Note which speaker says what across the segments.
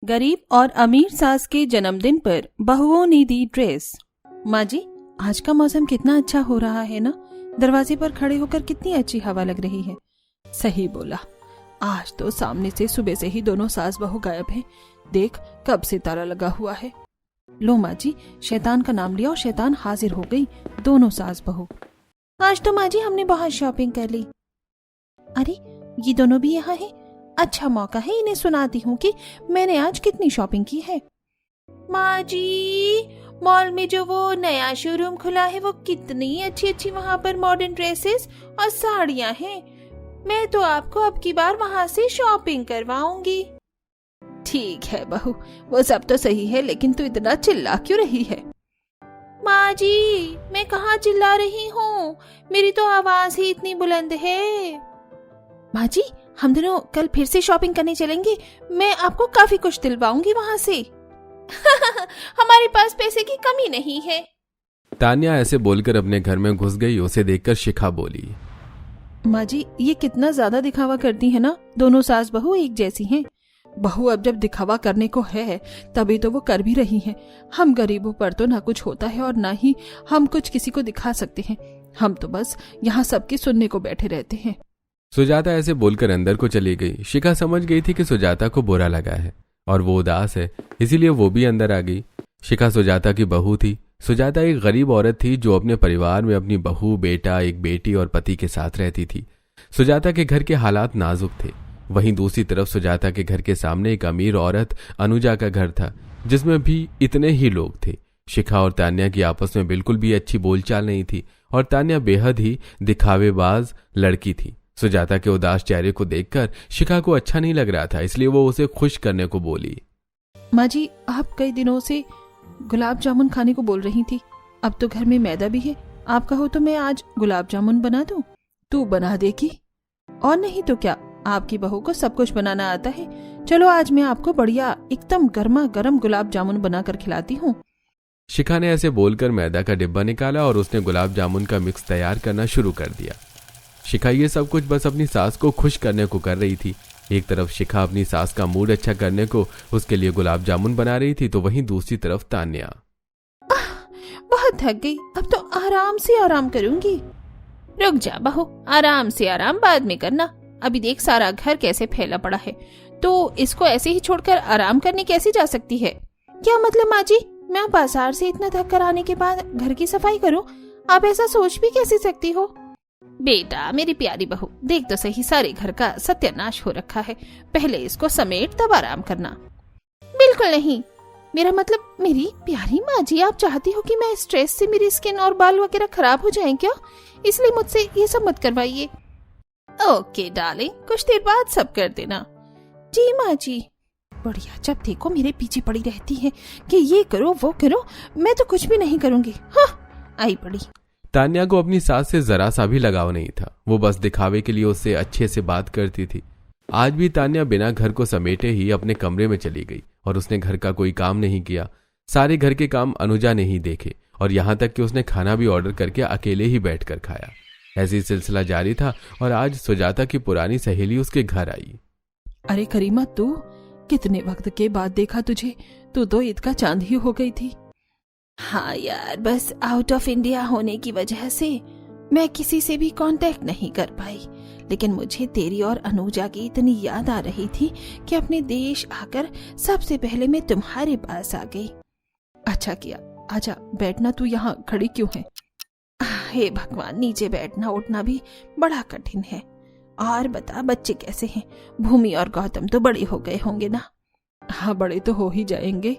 Speaker 1: गरीब और अमीर सास के जन्मदिन पर बहुओं ने दी ड्रेस। माँ जी, आज का मौसम कितना अच्छा हो रहा है ना। दरवाजे पर खड़े होकर कितनी अच्छी हवा लग रही है। सही बोला, आज तो सामने से सुबह से ही दोनों सास बहू गायब हैं। देख, कब से ताला लगा हुआ है। लो माँ जी, शैतान का नाम लिया और शैतान हाजिर हो गई। दोनों सास बहू। आज तो माँ जी हमने बहुत शॉपिंग कर ली। अरे, ये दोनों भी यहाँ हैं। अच्छा मौका है, इन्हें सुनाती हूँ कि मैंने आज कितनी शॉपिंग की है। माँ जी, मॉल में जो वो नया शोरूम खुला है वो कितनी अच्छी अच्छी वहाँ पर मॉडर्न ड्रेसेस और साड़ियाँ हैं। मैं तो आपको अब की बार वहाँ से शॉपिंग करवाऊंगी। ठीक है बहू, वो सब तो सही है, लेकिन तू इतना चिल्ला क्यों रही है। माँ जी, मैं कहाँ चिल्ला रही हूँ, मेरी तो आवाज ही इतनी बुलंद है। माँ जी, हम दोनों कल फिर से शॉपिंग करने चलेंगे। मैं आपको काफी कुछ दिलवाऊंगी वहाँ से। हमारे पास पैसे की कमी नहीं है।
Speaker 2: तान्या ऐसे बोलकर अपने घर में घुस गई। उसे देखकर शिखा बोली,
Speaker 1: माँ जी, ये कितना ज्यादा दिखावा करती है ना। दोनों सास बहू एक जैसी हैं। बहू अब जब दिखावा करने को है तभी तो वो कर भी रही हैं। हम गरीबों पर तो ना कुछ होता है और ना ही हम कुछ किसी को दिखा सकते हैं। हम तो बस यहाँ सबकी सुनने को बैठे रहते हैं।
Speaker 2: सुजाता ऐसे बोलकर अंदर को चली गई। शिखा समझ गई थी कि सुजाता को बुरा लगा है और वो उदास है, इसीलिए वो भी अंदर आ गई। शिखा सुजाता की बहू थी। सुजाता एक गरीब औरत थी जो अपने परिवार में अपनी बहू, बेटा, एक बेटी और पति के साथ रहती थी। सुजाता के घर के हालात नाजुक थे। वहीं दूसरी तरफ सुजाता के घर के सामने एक अमीर औरत अनुजा का घर था, जिसमें भी इतने ही लोग थे। शिखा और तान्या की आपस में बिल्कुल भी अच्छी बोलचाल नहीं थी और तान्या बेहद ही दिखावेबाज लड़की थी। सुजाता के उदास चेहरे को देखकर शिखा को अच्छा नहीं लग रहा था, इसलिए वो उसे खुश करने को बोली।
Speaker 1: माँ जी, आप कई दिनों से गुलाब जामुन खाने को बोल रही थी। अब तो घर में मैदा भी है, आप कहो तो मैं आज गुलाब जामुन बना दूं। तू बना देगी? और नहीं तो क्या, आपकी बहू को सब कुछ बनाना आता है। चलो आज मैं आपको बढ़िया एकदम गर्मा गर्म गुलाब जामुन बनाकर खिलाती हूँ।
Speaker 2: शिखा ने ऐसे बोलकर मैदा का डिब्बा निकाला और उसने गुलाब जामुन का मिक्स तैयार करना शुरू कर दिया। शिखा ये सब कुछ बस अपनी सास को खुश करने को कर रही थी। एक तरफ शिखा अपनी सास का मूड अच्छा करने को उसके लिए गुलाब जामुन बना रही थी, तो वहीं दूसरी तरफ तान्या।
Speaker 1: बहुत थक गई, अब तो आराम से आराम करूंगी। रुक जा बहू, आराम से आराम बाद में करना। अभी देख सारा घर कैसे फैला पड़ा है, तो इसको ऐसे ही छोड़कर आराम करने कैसे जा सकती है। क्या मतलब माँ जी, मैं बाजार से इतना थक कर आने के बाद घर की सफाई करूं? आप ऐसा सोच भी कैसे सकती हो? बेटा, मेरी प्यारी बहू, देख तो सही, सारे घर का सत्यानाश हो रखा है। पहले इसको समेट तब आराम करना। बिल्कुल नहीं, मेरा मतलब मेरी प्यारी माँ जी, आप चाहती हो कि मैं स्ट्रेस से मेरी स्किन और बाल वगैरह खराब हो जाएं क्या? इसलिए मुझसे ये सब मत करवाइए। ओके डार्लिंग, कुछ देर बाद सब कर देना। जी माँ जी। बढ़िया, जब देखो मेरे पीछे पड़ी रहती है कि ये करो वो करो, मैं तो कुछ भी नहीं करूंगी। हाँ, आई पड़ी।
Speaker 2: तान्या को अपनी सास से जरा सा भी लगाव नहीं था। वो बस दिखावे के लिए उससे अच्छे से बात करती थी। आज भी तान्या बिना घर को समेटे ही अपने कमरे में चली गई और उसने घर का कोई काम नहीं किया। सारे घर के काम अनुजा ने ही देखे और यहाँ तक कि उसने खाना भी ऑर्डर करके अकेले ही बैठकर खाया। ऐसी सिलसिला जारी था और आज सुजाता की पुरानी सहेली उसके घर आई।
Speaker 1: अरे करीमा, तू कितने वक्त के बाद देखा तुझे। तू तो ईद का चांद ही हो गई थी। हाँ यार, बस आउट ऑफ इंडिया होने की वजह से मैं किसी से भी कांटेक्ट नहीं कर पाई, लेकिन मुझे तेरी और अनुजा की इतनी याद आ रही थी कि अपने देश आकर सबसे पहले मैं तुम्हारे पास आ गई। अच्छा किया, आजा बैठना। तू यहाँ खड़ी क्यों है? हे भगवान, नीचे बैठना उठना भी बड़ा कठिन है। और बता, बच्चे कैसे हैं? भूमि और गौतम तो बड़े हो गए होंगे ना? हाँ, बड़े तो हो ही जाएंगे।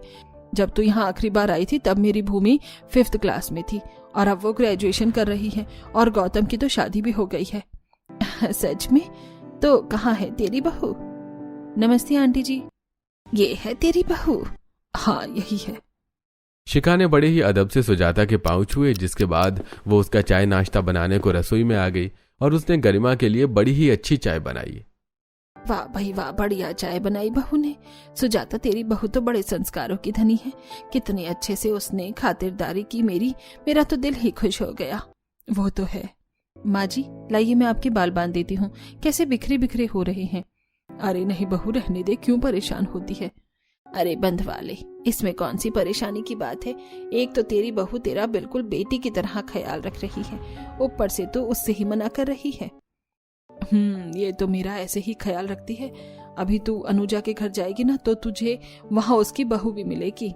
Speaker 1: जब तू यहाँ आखिरी बार आई थी तब मेरी भूमि 5th क्लास में थी और अब वो ग्रेजुएशन कर रही है और गौतम की तो शादी भी हो गई है। सच में? तो कहाँ है तेरी बहू? नमस्ते आंटी जी, ये है तेरी बहू? हाँ, यही है।
Speaker 2: शिखा ने बड़े ही अदब से सुजाता के पांव छुए, जिसके बाद वो उसका चाय नाश्ता बनाने को रसोई में आ गई और उसने गरिमा के लिए बड़ी ही अच्छी चाय बनाई।
Speaker 1: वाह भाई वाह, बढ़िया चाय बनाई बहू ने। सुजाता, तेरी बहू तो बड़े संस्कारों की धनी है। कितने अच्छे से उसने खातिरदारी की मेरा तो दिल ही खुश हो गया। वो तो है। माँ जी, लाइए मैं आपके बाल बांध देती हूँ, कैसे बिखरे बिखरे हो रहे हैं। अरे नहीं बहू, रहने दे, क्यों परेशान होती है। अरे बंध वाले, इसमें कौन सी परेशानी की बात है। एक तो तेरी बहू तेरा बिल्कुल बेटी की तरह ख्याल रख रही है, ऊपर से तो उससे ही मना कर रही है। ये तो मेरा ऐसे ही ख्याल रखती है। अभी तू अनुजा के घर जाएगी ना तो तुझे वहां उसकी बहू भी मिलेगी।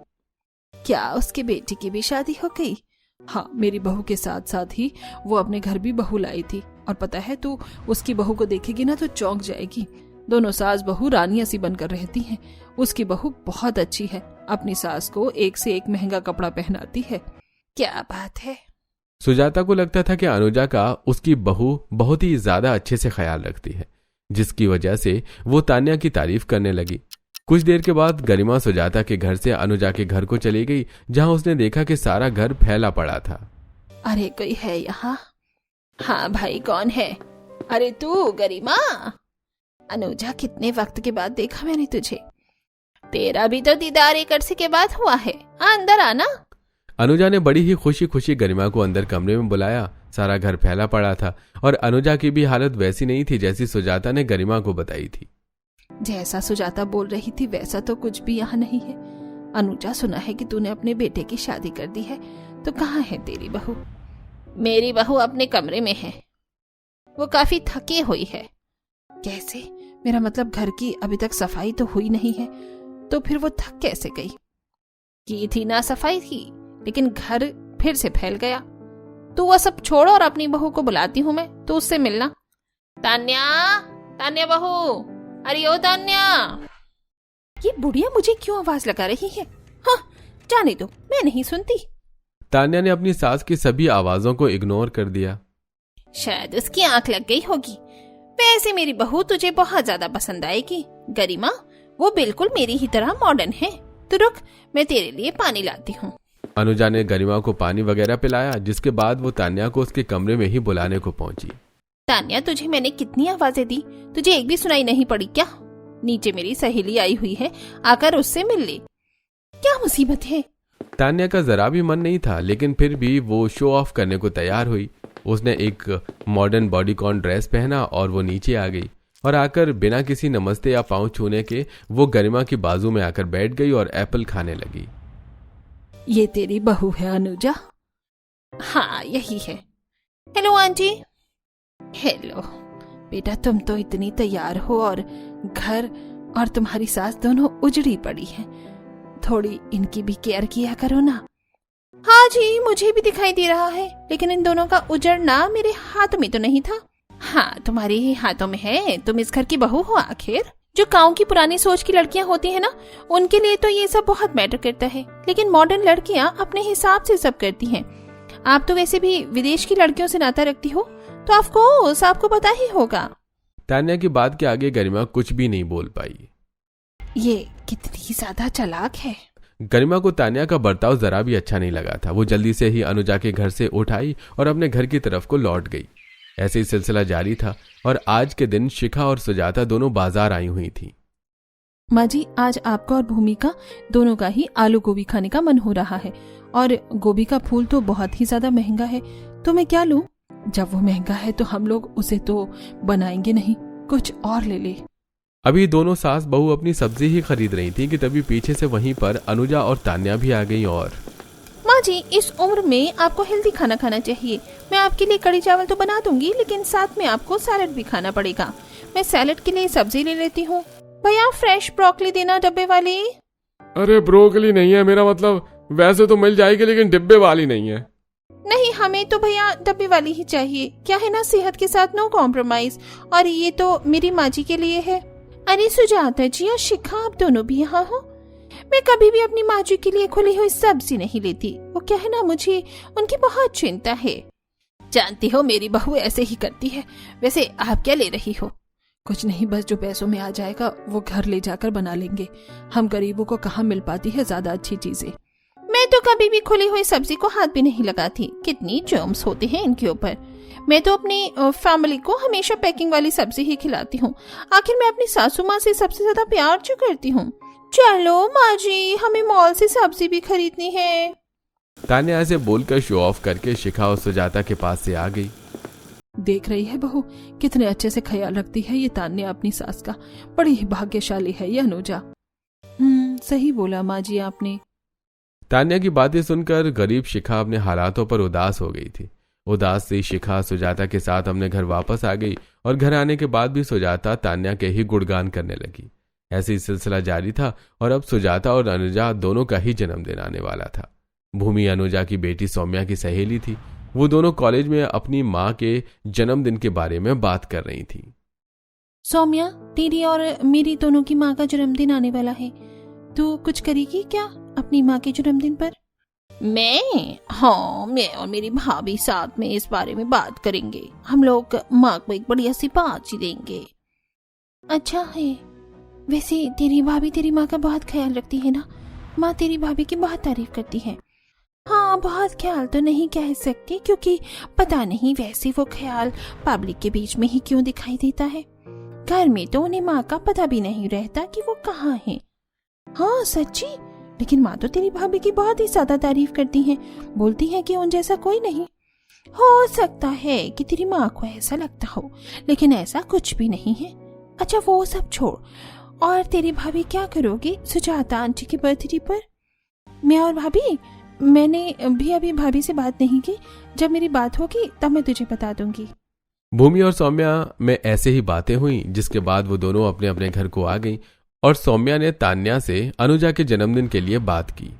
Speaker 1: क्या उसकी बेटी की भी शादी हो गई? हाँ, मेरी बहू के साथ साथ ही वो अपने घर भी बहू लाई थी। और पता है, तू उसकी बहू को देखेगी ना तो चौंक जाएगी। दोनों सास बहू रानियां सी बनकर रहती हैं। उसकी बहू बहुत अच्छी है, अपनी सास को एक से एक महंगा कपड़ा पहनाती है। क्या बात है।
Speaker 2: सुजाता को लगता था कि अनुजा का उसकी बहू बहुत ही ज्यादा अच्छे से ख्याल रखती है, जिसकी वजह से वो तान्या की तारीफ करने लगी। कुछ देर के बाद गरिमा सुजाता के घर से अनुजा के घर को चली गई, जहां उसने देखा कि सारा घर फैला पड़ा था।
Speaker 1: अरे कोई है यहाँ? हाँ भाई, कौन है? अरे तू गरिमा? अनुजा, कितने वक्त के बाद देखा मैंने तुझे। तेरा भी तो दीदार एक अरसे के बाद हुआ है। अंदर आना।
Speaker 2: अनुजा ने बड़ी ही खुशी खुशी गरिमा को अंदर कमरे में बुलाया। सारा घर फैला पड़ा था और अनुजा की भी हालत वैसी नहीं थी जैसी सुजाता ने गरिमा को बताई थी।
Speaker 1: जैसा सुजाता बोल रही थी वैसा तो कुछ भी यहाँ नहीं है। अनुजा, सुना है कि तूने अपने बेटे की शादी कर दी है, तो कहाँ है तेरी बहू? मेरी बहू अपने कमरे में है, वो काफी थकी हुई है। कैसे? मेरा मतलब घर की अभी तक सफाई तो हुई नहीं है, तो फिर वो थक कैसे गई? की थी ना सफाई थी, लेकिन घर फिर से फैल गया। तू वो सब छोड़ और अपनी बहू को बुलाती हूँ मैं, तो उससे मिलना। तान्या, तान्या बहू, अरे ओ तान्या। ये बुढ़िया मुझे क्यों आवाज लगा रही है? हाँ, जाने दो, मैं नहीं सुनती।
Speaker 2: तान्या ने अपनी सास की सभी आवाजों को इग्नोर कर दिया।
Speaker 1: शायद उसकी आंख लग गई होगी। वैसे मेरी बहू तुझे बहुत ज्यादा पसंद आएगी गरिमा, वो बिल्कुल मेरी ही तरह मॉडर्न है। तो रुक, मैं तेरे लिए पानी लाती हूँ।
Speaker 2: अनुजा ने गरिमा को पानी वगैरह पिलाया, जिसके बाद वो तान्या को उसके कमरे में ही बुलाने को पहुंची।
Speaker 1: तान्या, तुझे मैंने कितनी आवाजें दी, तुझे एक भी सुनाई नहीं पड़ी क्या? नीचे मेरी सहेली आई हुई है, आकर उससे मिल ले। क्या मुसीबत है?
Speaker 2: तान्या का जरा भी मन नहीं था, लेकिन फिर भी वो शो ऑफ करने को तैयार हुई। उसने एक मॉडर्न बॉडीकॉन ड्रेस पहना और वो नीचे आ गई और आकर बिना किसी नमस्ते या पांव छूने के वो गरिमा की बाजू में आकर बैठ गई और एप्पल खाने लगी।
Speaker 1: ये तेरी बहू है अनुजा? हाँ, यही है। Hello aunty. हेलो बेटा, तुम तो इतनी तैयार हो और घर और तुम्हारी सास दोनों उजड़ी पड़ी हैं। थोड़ी इनकी भी केयर किया करो ना। हाँ जी, मुझे भी दिखाई दे रहा है, लेकिन इन दोनों का उजड़ना मेरे हाथ में तो नहीं था। हाँ, तुम्हारे ही हाथों में है। तुम इस घर की बहू हो आखिर। जो गांव की पुरानी सोच की लड़कियां होती है ना, उनके लिए तो ये सब बहुत मैटर करता है, लेकिन मॉडर्न लड़कियां अपने हिसाब से सब करती हैं। आप तो वैसे भी विदेश की लड़कियों से नाता रखती हो, तो ऑफकोर्स आपको पता ही होगा।
Speaker 2: तान्या की बात के आगे गरिमा कुछ भी नहीं बोल पाई।
Speaker 1: ये कितनी ज्यादा चालाक है।
Speaker 2: गरिमा को तान्या का बर्ताव जरा भी अच्छा नहीं लगा था। वो जल्दी से ही अनुजा के घर से उठ आई और अपने घर की तरफ को लौट गई। ऐसे ही सिलसिला जारी था और आज के दिन शिखा और सुजाता दोनों बाजार आई हुई थी।
Speaker 1: माँ जी, आज आपका और भूमिका दोनों का ही आलू गोभी खाने का मन हो रहा है, और गोभी का फूल तो बहुत ही ज्यादा महंगा है, तो मैं क्या लूं? जब वो महंगा है तो हम लोग उसे तो बनाएंगे नहीं, कुछ और ले ले।
Speaker 2: अभी दोनों सास बहू अपनी सब्जी ही खरीद रही थी कि तभी पीछे से वहीं पर अनुजा और तान्या भी आ गई। और
Speaker 1: माँ जी, इस उम्र में आपको हेल्दी खाना खाना चाहिए। मैं आपके लिए कड़ी चावल तो बना दूंगी, लेकिन साथ में आपको सैलेड भी खाना पड़ेगा। मैं सैलेड के लिए सब्जी ले लेती हूँ। भैया, फ्रेश ब्रोकली देना डब्बे वाली।
Speaker 2: अरे ब्रोकली नहीं है, मेरा मतलब वैसे तो मिल जाएगी, लेकिन डिब्बे वाली नहीं है।
Speaker 1: नहीं, हमें तो भैया डब्बे वाली ही चाहिए। क्या है ना, सेहत के साथ नो कॉम्प्रोमाइज। और ये तो मेरी माँ जी के लिए है। अरे सुजाता जी और शिखा, आप दोनों भी यहाँ हो। मैं कभी भी अपनी माँ जी के लिए खुली हुई सब्जी नहीं लेती। वो क्या है ना, मुझे उनकी बहुत चिंता है। जानती हो, मेरी बहू ऐसे ही करती है। वैसे आप क्या ले रही हो? कुछ नहीं, बस जो पैसों में आ जाएगा वो घर ले जाकर बना लेंगे। हम गरीबों को कहाँ मिल पाती है ज्यादा अच्छी चीजें। मैं तो कभी भी खुली हुई सब्जी को हाथ भी नहीं लगाती। कितनी जर्म्स होते हैं इनके ऊपर। मैं तो अपनी फैमिली को हमेशा पैकिंग वाली सब्जी ही खिलाती हूँ। आखिर मैं अपनी सासू माँ से सबसे ज्यादा प्यार जो करती हूँ। चलो माँ जी, हमें मॉल से सब्जी भी खरीदनी है।
Speaker 2: तान्या ऐसे बोलकर शो ऑफ करके शिखा और सुजाता के पास से आ गई।
Speaker 1: देख रही है बहू, कितने अच्छे से ख्याल रखती है ये तान्या अपनी सास का। बड़ी ही भाग्यशाली है ये अनुजा। सही बोला माँ जी आपने।
Speaker 2: तान्या की बातें सुनकर गरीब शिखा अपने हालातों पर उदास हो गई थी। उदास सी शिखा सुजाता के साथ अपने घर वापस आ गई और घर आने के बाद भी सुजाता तान्या के ही गुणगान करने लगी। ऐसे ही सिलसिला जारी था और अब सुजाता और अनुजा दोनों का ही जन्मदिन आने वाला था। भूमि अनुजा की बेटी सौम्या की सहेली थी। वो दोनों कॉलेज में अपनी माँ के जन्मदिन के बारे में बात कर रही थी।
Speaker 1: सौम्या, तेरी और मेरी दोनों की माँ का जन्मदिन आने वाला है, तू कुछ करेगी क्या अपनी माँ के जन्मदिन पर? मैं? हाँ, मैं और मेरी भाभी साथ में इस बारे में बात करेंगे। हम लोग माँ को एक बढ़िया सी पार्टी देंगे। अच्छा है। वैसे तेरी भाभी तेरी माँ का बहुत ख्याल रखती है ना? माँ तेरी भाभी की बहुत तारीफ करती है। हाँ, बहुत ख्याल तो नहीं कह सकती, क्योंकि पता नहीं वैसे वो ख्याल पब्लिक के बीच में ही क्यों दिखाई देता है। घर में तो उन्हें माँ का पता भी नहीं रहता कि वो कहाँ है। हाँ सच्ची, लेकिन माँ तो तेरी भाभी की बहुत ही ज्यादा तारीफ करती हैं, बोलती हैं कि उन जैसा कोई नहीं। हो सकता है कि तेरी माँ को ऐसा लगता हो, लेकिन ऐसा कुछ भी नहीं है। अच्छा वो सब छोड़, और तेरी भाभी क्या करोगी सुजाता आंटी के बर्थडे पर? मैं और भाभी? मैंने भी अभी भाभी से बात नहीं की। जब मेरी बात होगी तब मैं तुझे बता दूंगी।
Speaker 2: भूमि और सौम्या में ऐसे ही बातें हुई, जिसके बाद वो दोनों अपने अपने घर को आ गईं और सौम्या ने तान्या से अनुजा के जन्मदिन के लिए बात की।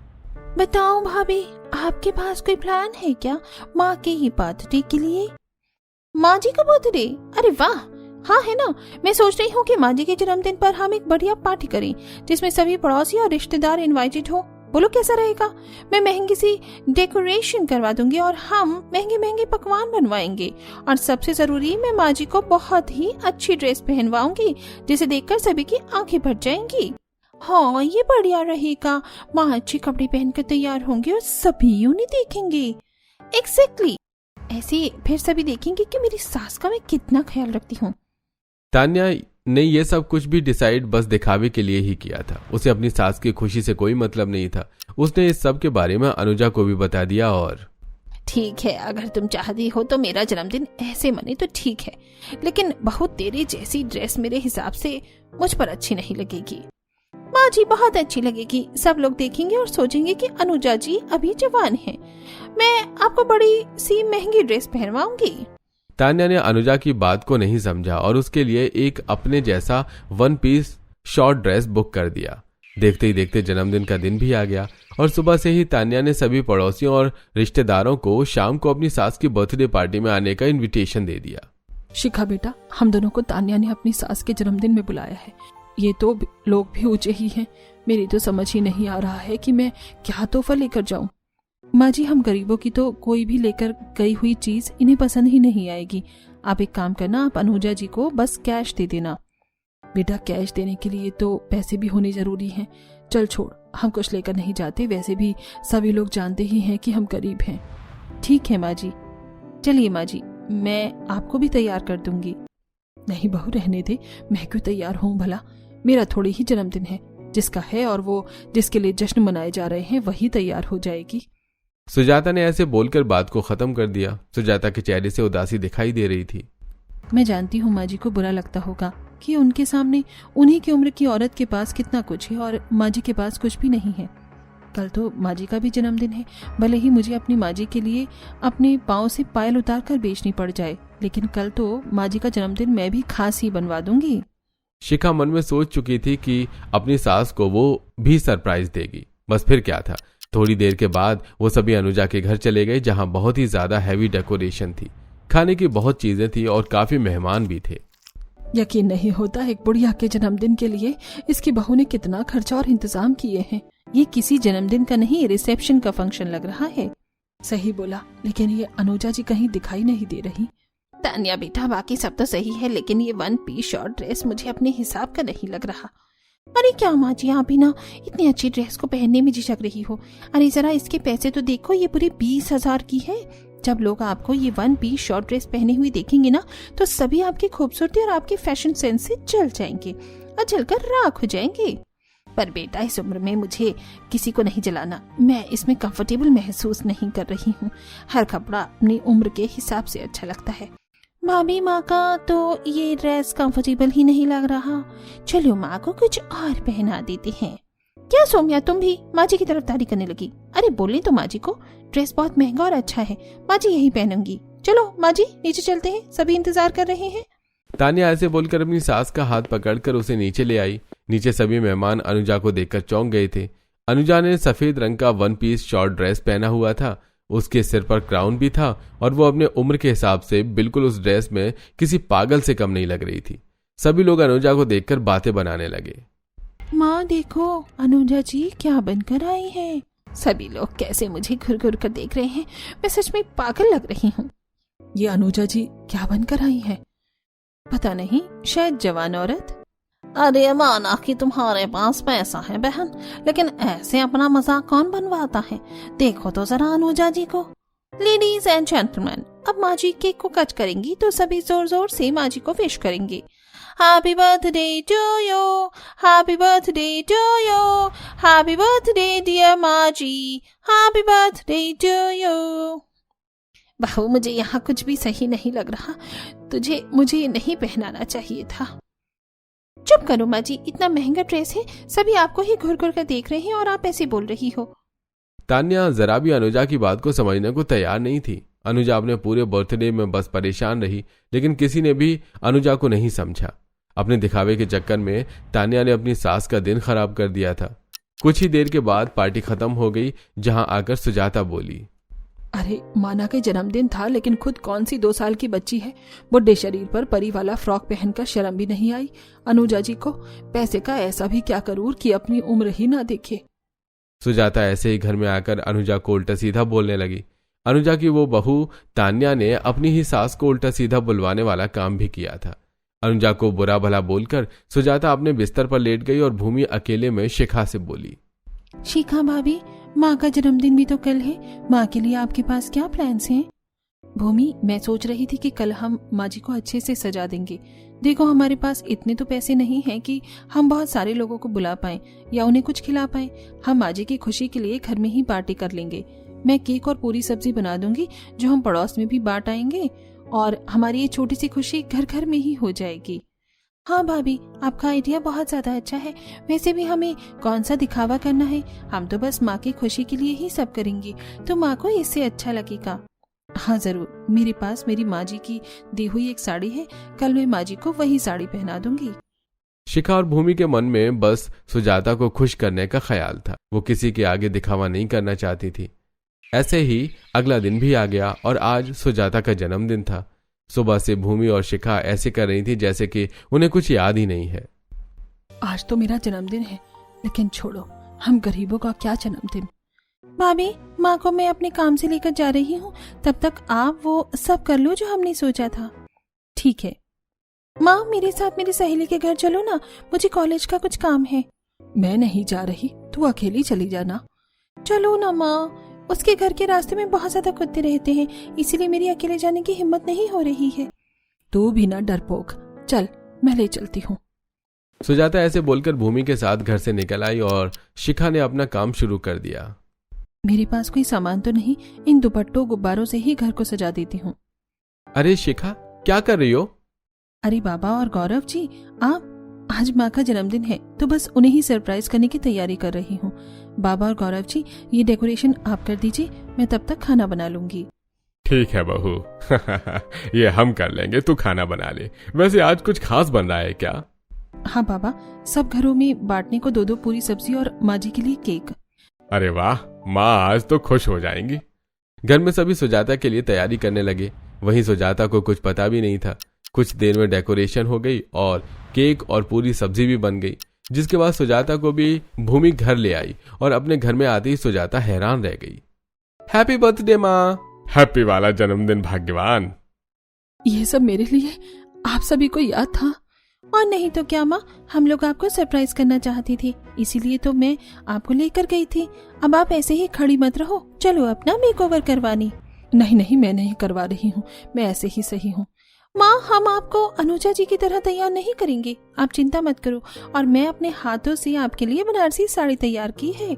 Speaker 1: बताओ भाभी, आपके पास कोई प्लान है क्या माँ के ही बर्थडे के लिए? माँ जी का बर्थडे? अरे वाह, हाँ है ना। मैं सोच रही हूँ कि माँ जी के जन्मदिन पर हम एक बढ़िया पार्टी करें, जिसमें सभी पड़ोसी और रिश्तेदार इनवाइटेड हो। बोलो कैसा रहेगा? मैं महंगी सी डेकोरेशन करवा दूंगी और हम महंगे महंगे पकवान बनवाएंगे, और सबसे जरूरी, मैं माँ जी को बहुत ही अच्छी ड्रेस पहनवाऊंगी, जिसे देखकर सभी की आंखें भर जाएंगी। हाँ, ये बढ़िया रहेगा। माँ अच्छे कपड़े पहनकर तैयार होंगे और सभी उन्हें देखेंगे। एग्जैक्टली। ऐसे फिर सभी देखेंगे कि मेरी सास का मैं कितना ख्याल रखती हूँ।
Speaker 2: तान्या ने ये सब कुछ भी डिसाइड बस दिखावे के लिए ही किया था। उसे अपनी सास की खुशी से कोई मतलब नहीं था। उसने इस सब के बारे में अनुजा को भी बता दिया। और
Speaker 1: ठीक है, अगर तुम चाहती हो तो मेरा जन्मदिन ऐसे मने तो ठीक है, लेकिन बहू तेरी जैसी ड्रेस मेरे हिसाब से मुझ पर अच्छी नहीं लगेगी। माँ जी बहुत अच्छी लगेगी। सब लोग देखेंगे और सोचेंगे कि अनुजा जी अभी जवान हैं। मैं आपको बड़ी सी महंगी ड्रेस पहनवाऊंगी।
Speaker 2: तान्या ने अनुजा की बात को नहीं समझा और उसके लिए एक अपने जैसा 1 पीस शॉर्ट ड्रेस बुक कर दिया। देखते ही देखते जन्मदिन का दिन भी आ गया और सुबह से ही तान्या ने सभी पड़ोसियों और रिश्तेदारों को शाम को अपनी सास की बर्थडे पार्टी में आने का इनविटेशन दे दिया।
Speaker 1: शिखा बेटा, हम दोनों को तान्या ने अपनी सास के जन्मदिन में बुलाया है। ये तो लोग भी ऊंचे ही हैं। मेरी तो समझ ही नहीं आ रहा है कि मैं क्या तोहफा लेकर जाऊं। माँ जी, हम गरीबों की तो कोई भी लेकर गई हुई चीज इन्हें पसंद ही नहीं आएगी। आप एक काम करना, आप अनुजा जी को बस कैश दे देना। बेटा, कैश देने के लिए तो पैसे भी होने जरूरी हैं। चल छोड़, हम कुछ लेकर नहीं जाते। वैसे भी सभी लोग जानते ही हैं कि हम गरीब हैं। ठीक है माँ जी। चलिए माँ जी, मैं आपको भी तैयार कर दूंगी। नहीं बहू, रहने दे। मैं क्यों तैयार हूँ भला? मेरा थोड़ी ही जन्मदिन है। जिसका है और वो जिसके लिए जश्न मनाए जा रहे हैं वही तैयार हो जाएगी।
Speaker 2: सुजाता ने ऐसे बोलकर बात को खत्म कर दिया। सुजाता के चेहरे से उदासी दिखाई दे रही थी।
Speaker 1: मैं जानती हूँ माँ जी को बुरा लगता होगा कि उनके सामने उन्हीं की उम्र की औरत के पास कितना कुछ है और माँ जी के पास कुछ भी नहीं है। कल तो माँ जी का भी जन्मदिन है। भले ही मुझे अपनी माँ जी के लिए अपने पाँव से पायल उतार कर बेचनी पड़ जाए, लेकिन कल तो माँ जी का जन्मदिन मैं भी खास ही बनवा दूंगी।
Speaker 2: शिखा मन में सोच चुकी थी कि अपनी सास को वो भी सरप्राइज देगी। बस फिर क्या था। थोड़ी देर के बाद वो सभी अनुजा के घर चले गए, जहां बहुत ही ज्यादा हैवी डेकोरेशन थी। खाने की बहुत चीजें थी और काफी मेहमान भी थे।
Speaker 1: यकीन नहीं होता, एक बुढ़िया के जन्मदिन के लिए इसकी बहू ने कितना खर्चा और इंतजाम किए हैं। ये किसी जन्मदिन का नहीं, रिसेप्शन का फंक्शन लग रहा है। सही बोला, लेकिन ये अनुजा जी कहीं दिखाई नहीं दे रही। तान्या बेटा, बाकी सब तो सही है, लेकिन ये 1 पीस शॉर्ट ड्रेस मुझे अपने हिसाब का नहीं लग रहा। अरे क्या माँ जी, आप भी ना इतनी अच्छी ड्रेस को पहनने में झिझक रही हो। अरे जरा इसके पैसे तो देखो, ये पूरे 20,000 की है। जब लोग आपको ये 1 पीस शॉर्ट ड्रेस पहने हुई देखेंगे ना, तो सभी आपकी खूबसूरती और आपके फैशन सेंस से जल जाएंगे और जलकर राख हो जाएंगे। पर बेटा, इस उम्र में मुझे किसी को नहीं जलाना। मैं इसमें कंफर्टेबल महसूस नहीं कर रही हूँ। हर कपड़ा अपनी उम्र के हिसाब से अच्छा लगता है। भाभी, माँ का तो ये ड्रेस कंफर्टेबल ही नहीं लग रहा। चलो माँ को कुछ और पहना देते हैं। क्या सौम्या, तुम भी माँ जी की तरफदारी करने लगी? अरे बोली तो माँ जी को, ड्रेस बहुत महंगा और अच्छा है, माँ जी यही पहनूंगी। चलो माँ जी नीचे चलते हैं, सभी इंतजार कर रहे हैं।
Speaker 2: तान्या ऐसे बोलकर अपनी सास का हाथ पकड़कर उसे नीचे ले आई। नीचे सभी मेहमान अनुजा को देखकर चौंक गए थे। अनुजा ने सफेद रंग का 1 पीस शॉर्ट ड्रेस पहना हुआ था, उसके सिर पर क्राउन भी था और वो अपने उम्र के हिसाब से बिल्कुल उस ड्रेस में किसी पागल से कम नहीं लग रही थी। सभी लोग अनुजा को देखकर बातें बनाने लगे।
Speaker 1: माँ देखो, अनुजा जी क्या बनकर आई है। सभी लोग कैसे मुझे घुर घुर कर देख रहे हैं, मैं सच में पागल लग रही हूँ। ये अनुजा जी क्या बनकर आई है? पता नहीं, शायद जवान औरत। अरे माना कि तुम्हारे पास पैसा है बहन, लेकिन ऐसे अपना मजाक कौन बनवाता है? देखो तो जरा अनुजा जी को। लेडीज एंड जेंटलमैन, अब माँ जी केक को कट करेंगी तो सभी जोर जोर से माँ जी को विश करेंगे। Happy birthday to you, happy birthday to you, happy birthday dear माँ ji, happy birthday to you. बहू मुझे यहाँ कुछ भी सही नहीं लग रहा, मुझे ये नहीं पहनाना चाहिए था। चुप करो माँ जी, इतना महंगा ड्रेस है, सभी आपको ही घुर घुर कर देख रहे हैं और आप ऐसे बोल रही हो।
Speaker 2: तान्या जरा भी अनुजा की बात को समझने को तैयार नहीं थी। अनुजा अपने पूरे बर्थडे में बस परेशान रही, लेकिन किसी ने भी अनुजा को नहीं समझा। अपने दिखावे के चक्कर में तान्या ने अपनी सास का दिन खराब कर दिया था। कुछ ही देर के बाद पार्टी खत्म हो गई, जहां आकर सुजाता बोली,
Speaker 1: अरे माना के जन्मदिन था, लेकिन खुद कौन सी 2 साल की बच्ची है, बुढ़े शरीर पर परी वाला फ्रॉक पहनकर शर्म भी नहीं आई। अनुजा जी को पैसे का ऐसा भी क्या करूर कि अपनी उम्र ही ना देखे।
Speaker 2: सुजाता ऐसे ही घर में आकर अनुजा को उल्टा सीधा बोलने लगी। अनुजा की वो बहू तान्या ने अपनी ही सास को उल्टा सीधा बुलवाने वाला काम भी किया था। अनुजा को बुरा भला बोलकर सुजाता अपने बिस्तर पर लेट गई और भूमि अकेले में शिखा से बोली,
Speaker 1: शिखा भाभी, माँ का जन्मदिन भी तो कल है, माँ के लिए आपके पास क्या प्लान्स हैं? भूमि, मैं सोच रही थी कि कल हम माँ जी को अच्छे से सजा देंगे। देखो हमारे पास इतने तो पैसे नहीं हैं कि हम बहुत सारे लोगों को बुला पाएं या उन्हें कुछ खिला पाएं। हम माँ जी की खुशी के लिए घर में ही पार्टी कर लेंगे। मैं केक और पूरी सब्जी बना दूंगी जो हम पड़ोस में भी बांट आएंगे और हमारी ये छोटी सी खुशी घर घर में ही हो जाएगी। हाँ भाभी, आपका आइडिया बहुत ज्यादा अच्छा है। वैसे भी हमें कौन सा दिखावा करना है, हम तो बस माँ की खुशी के लिए ही सब करेंगे, तो माँ को इससे अच्छा लगेगा। हाँ जरूर, मेरे पास मेरी माँ जी की दी हुई एक साड़ी है, कल मैं माँ जी को वही साड़ी पहना दूंगी।
Speaker 2: शिखा और भूमि के मन में बस सुजाता को खुश करने का ख्याल था। वो किसी के आगे दिखावा नहीं करना चाहती थी। ऐसे ही अगला दिन भी आ गया और आज सुजाता का जन्मदिन था। सुबह से भूमि और शिखा ऐसे कर रही थी जैसे कि उन्हें कुछ याद ही नहीं है।
Speaker 1: आज तो मेरा जन्मदिन है, लेकिन छोड़ो, हम गरीबों का क्या जन्मदिन। भाभी, माँ को मैं अपने काम से लेकर जा रही हूँ, तब तक आप वो सब कर लो जो हमने सोचा था। ठीक है माँ, मेरे साथ मेरी सहेली के घर चलो ना, मुझे कॉलेज का कुछ काम है। मैं नहीं जा रही, तू अकेली चली जाना। चलो ना माँ, उसके घर के रास्ते में बहुत ज्यादा कुत्ते रहते हैं, इसीलिए मेरी अकेले जाने की हिम्मत नहीं हो रही है। तू भी ना डरपोक, चल मैं ले चलती हूँ।
Speaker 2: सुजाता ऐसे बोलकर भूमि के साथ घर से निकल आई और शिखा ने अपना काम शुरू कर दिया।
Speaker 1: मेरे पास कोई सामान तो नहीं, इन दुपट्टों गुब्बारों से ही घर को सजा देती हूँ।
Speaker 2: अरे शिखा, क्या कर रही हो?
Speaker 1: अरे बाबा और गौरव जी, आप, आज माँ का जन्मदिन है तो बस उन्हें ही सरप्राइज करने की तैयारी कर रही हूँ। बाबा और गौरव जी, ये डेकोरेशन आप कर दीजिए, मैं तब तक खाना बना लूंगी।
Speaker 2: ठीक है बहू, ये हम कर लेंगे, तू खाना बना ले। वैसे आज कुछ खास बन रहा है क्या?
Speaker 1: हाँ बाबा, सब घरों में बांटने को 2-2 पूरी सब्जी और माँ जी के लिए केक।
Speaker 2: अरे वाह, माँ आज तो खुश हो जाएंगी। घर में सभी सुजाता के लिए तैयारी करने लगे। वहीं सुजाता को कुछ पता भी नहीं था। कुछ देर में डेकोरेशन हो गई और केक और पूरी सब्जी भी बन गई, जिसके बाद सुजाता को भी भूमि घर ले आई और अपने घर में आते ही सुजाता हैरान रह गई। हैप्पी बर्थडे माँ। हैप्पी वाला जन्मदिन भाग्यवान।
Speaker 1: ये सब मेरे लिए आप सभी को याद था? और नहीं तो क्या माँ, हम लोग आपको सरप्राइज करना चाहती थी, इसीलिए तो मैं आपको लेकर गई थी। अब आप ऐसे ही खड़ी मत रहो, चलो अपना मेकओवर करवानी। नहीं नहीं, मैं नहीं करवा रही हूँ, मैं ऐसे ही सही हूँ। माँ, हम आपको अनुजा जी की तरह तैयार नहीं करेंगे, आप चिंता मत करो, और मैं अपने हाथों से आपके लिए बनारसी साड़ी तैयार की है।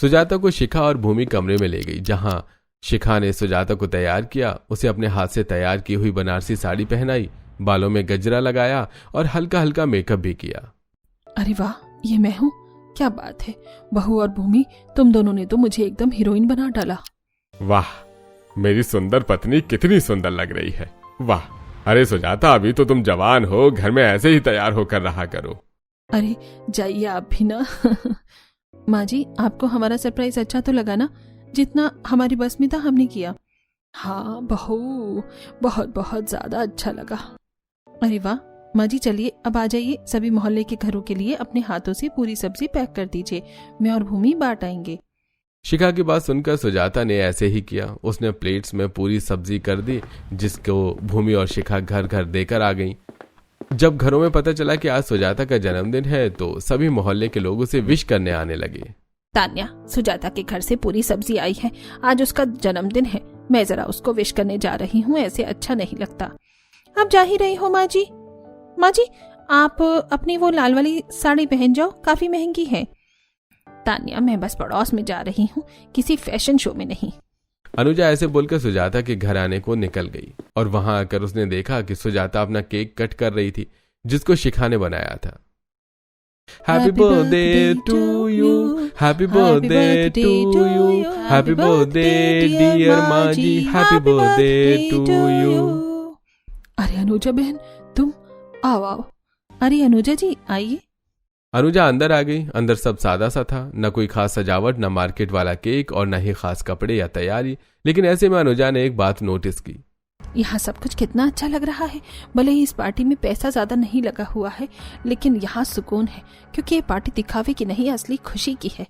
Speaker 2: सुजाता को शिखा और भूमि कमरे में ले गई, जहां शिखा ने सुजाता को तैयार किया। उसे अपने हाथ से तैयार की हुई बनारसी साड़ी पहनाई, बालों में गजरा लगाया और हल्का हल्का मेकअप भी किया।
Speaker 1: अरे वाह, ये मैं हूँ, क्या बात है बहू और भूमि, तुम दोनों ने तो मुझे एकदम हीरोइन बना डाला।
Speaker 3: वाह, मेरी सुंदर पत्नी कितनी सुंदर लग रही है। वाह, अरे सुजाता, अभी तो तुम जवान हो, घर में ऐसे ही तैयार होकर रहा करो।
Speaker 1: अरे जाइए आप भी ना। माँ जी, आपको हमारा सरप्राइज अच्छा तो लगा ना? जितना हमारी बस में था हमने किया। हाँ बहू, बहुत बहुत ज्यादा अच्छा लगा। अरे वाह माँ जी, चलिए अब आ जाइए, सभी मोहल्ले के घरों के लिए अपने हाथों से पूरी सब्जी पैक कर दीजिए, मैं और भूमि बांट आएंगे।
Speaker 2: शिखा की बात सुनकर सुजाता ने ऐसे ही किया। उसने प्लेट्स में पूरी सब्जी कर दी, जिसको भूमि और शिखा घर घर देकर आ गईं। जब घरों में पता चला कि आज सुजाता का जन्मदिन है तो सभी मोहल्ले के लोग उसे विश करने आने लगे।
Speaker 1: तान्या, सुजाता के घर से पूरी सब्जी आई है, आज उसका जन्मदिन है, मैं जरा उसको विश करने जा रही हूँ, ऐसे अच्छा नहीं लगता। आप जा ही रही हो माँ जी? माँ जी, आप अपनी वो लाल वाली साड़ी पहन जाओ, काफी महंगी है। तान्या, मैं बस पड़ोस में जा रही हूँ, किसी फैशन शो में नहीं।
Speaker 2: अनुजा ऐसे बोलकर सुजाता के घर आने को निकल गई और वहां आकर उसने देखा कि सुजाता अपना केक कट कर रही थी, जिसको शिखा ने बनाया था। Happy birthday to you, happy birthday to you, happy birthday dear माँ ji, happy birthday to you.
Speaker 1: अरे अनुजा बहन, तुम आओ आओ। अरे अनुजा जी आइए।
Speaker 2: अनुजा अंदर आ गई। अंदर सब सादा सा था, न कोई खास सजावट, न मार्केट वाला केक और न ही खास कपड़े या तैयारी। लेकिन ऐसे में अनुजा ने एक बात नोटिस की।
Speaker 1: यहाँ सब कुछ कितना अच्छा लग रहा है। भले ही इस पार्टी में पैसा ज्यादा नहीं लगा हुआ है, लेकिन यहाँ सुकून है, क्योंकि ये पार्टी दिखावे की नहीं, असली खुशी की है।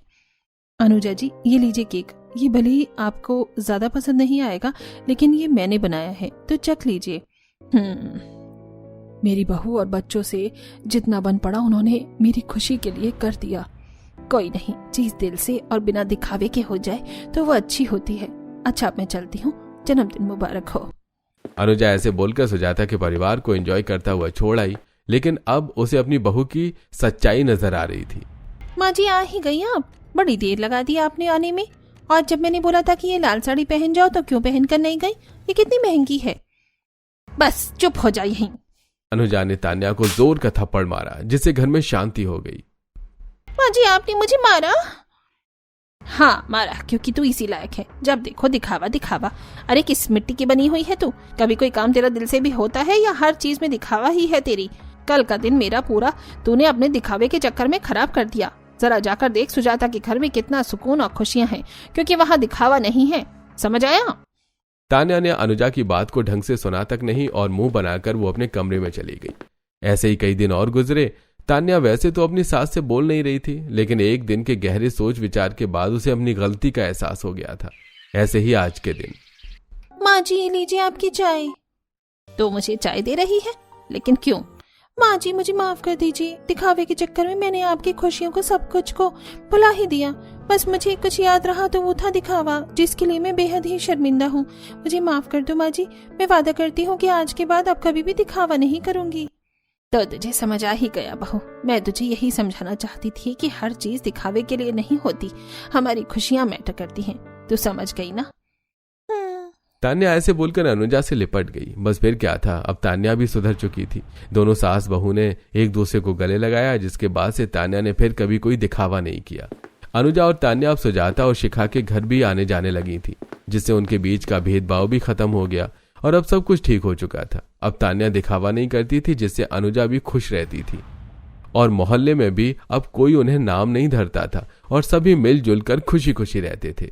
Speaker 1: अनुजा जी, ये लीजिए केक। ये भले ही आपको ज्यादा पसंद नहीं आएगा, लेकिन ये मैंने बनाया है, तो चख लीजिए। मेरी बहू और बच्चों से जितना बन पड़ा उन्होंने मेरी खुशी के लिए कर दिया। कोई नहीं, चीज दिल से और बिना दिखावे के हो जाए तो वो अच्छी होती है। अच्छा, अब मैं चलती हूँ, जन्मदिन मुबारक हो।
Speaker 2: अनुजा ऐसे बोलकर सुजाता के परिवार को एंजॉय करता हुआ छोड़ आई, लेकिन अब उसे अपनी बहू की सच्चाई नजर आ रही थी।
Speaker 1: माँ जी, आ ही गई आप? बड़ी देर लगा दी आपने आने में। और जब मैंने बोला था कि ये लाल साड़ी पहन जाओ तो क्यों पहन कर नहीं गई? ये कितनी महंगी है। बस चुप हो जाए यहीं।
Speaker 2: अनुजा ने तान्या को जोर का थप्पड़ मारा, जिससे घर में शांति हो गई।
Speaker 1: माँ जी, आपने मुझे मारा? हाँ मारा, क्योंकि तू इसी लायक है। जब देखो दिखावा दिखावा। अरे किस मिट्टी की बनी हुई है तू? कभी कोई काम तेरा दिल से भी होता है या हर चीज में दिखावा ही है तेरी? कल का दिन मेरा पूरा तूने अपने दिखावे के चक्कर में खराब कर दिया। जरा जाकर देख सुजाता के घर में कितना सुकून और खुशियां हैं, क्योंकि वहाँ दिखावा नहीं है। समझ आया?
Speaker 2: तान्या ने अनुजा की बात को ढंग से सुना तक नहीं और मुंह बनाकर वो अपने कमरे में चली गई। ऐसे ही कई दिन और गुजरे। तान्या वैसे तो अपनी सास से बोल नहीं रही थी, लेकिन एक दिन के गहरे सोच विचार के बाद उसे अपनी गलती का एहसास हो गया था। ऐसे ही आज के दिन।
Speaker 1: माँ जी, लीजिए आपकी चाय। तो मुझे चाय दे रही है, लेकिन क्यों? माँ जी, मुझे माफ कर दीजिए। दिखावे के चक्कर में मैंने आपकी खुशियों को, सब कुछ को भुला ही दिया। बस मुझे कुछ याद रहा तो वो था दिखावा, जिसके लिए मैं बेहद ही शर्मिंदा हूँ। मुझे माफ कर दो माँ जी। मैं वादा करती हूँ कि आज के बाद अब कभी भी दिखावा नहीं करूंगी। तो तुझे समझ आ ही गया बहू। मैं तुझे यही समझाना चाहती थी कि हर चीज दिखावे के लिए नहीं होती, हमारी खुशियां मैटर करती हैं। तू समझ गई ना?
Speaker 2: तान्या ऐसे बोलकर अनुजा से लिपट गई। बस फिर क्या था, अब तान्या भी सुधर चुकी थी। दोनों सास बहू ने एक दूसरे को गले लगाया, जिसके बाद से तान्या ने फिर कभी कोई दिखावा नहीं किया। अनुजा और तान्या अब सुजाता और शिखा के घर भी आने जाने लगी थी, जिससे उनके बीच का भेदभाव भी खत्म हो गया और अब सब कुछ ठीक हो चुका था। अब तान्या दिखावा नहीं करती थी, जिससे अनुजा भी खुश रहती थी और मोहल्ले में भी अब कोई उन्हें नाम नहीं धरता था और सभी मिलजुल कर खुशी खुशी रहते थे।